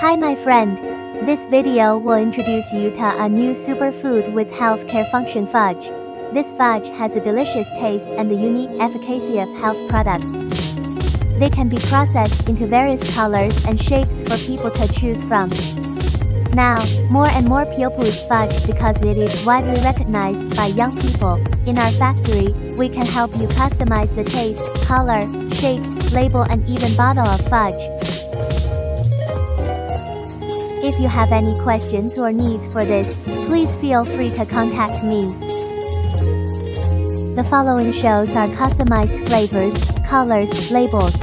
Hi my friend. This video will introduce you to a new superfood with healthcare function fudge. This fudge has a delicious taste and the unique efficacy of health products. They can be processed into various colors and shapes for people to choose from. Now, more and more people use fudge because it is widely recognized by young people. In our factory, we can help you customize the taste, color, shape, label and even bottle of fudge. If you have any questions or needs for this, please feel free to contact me. The following shows are customized flavors, colors, labels.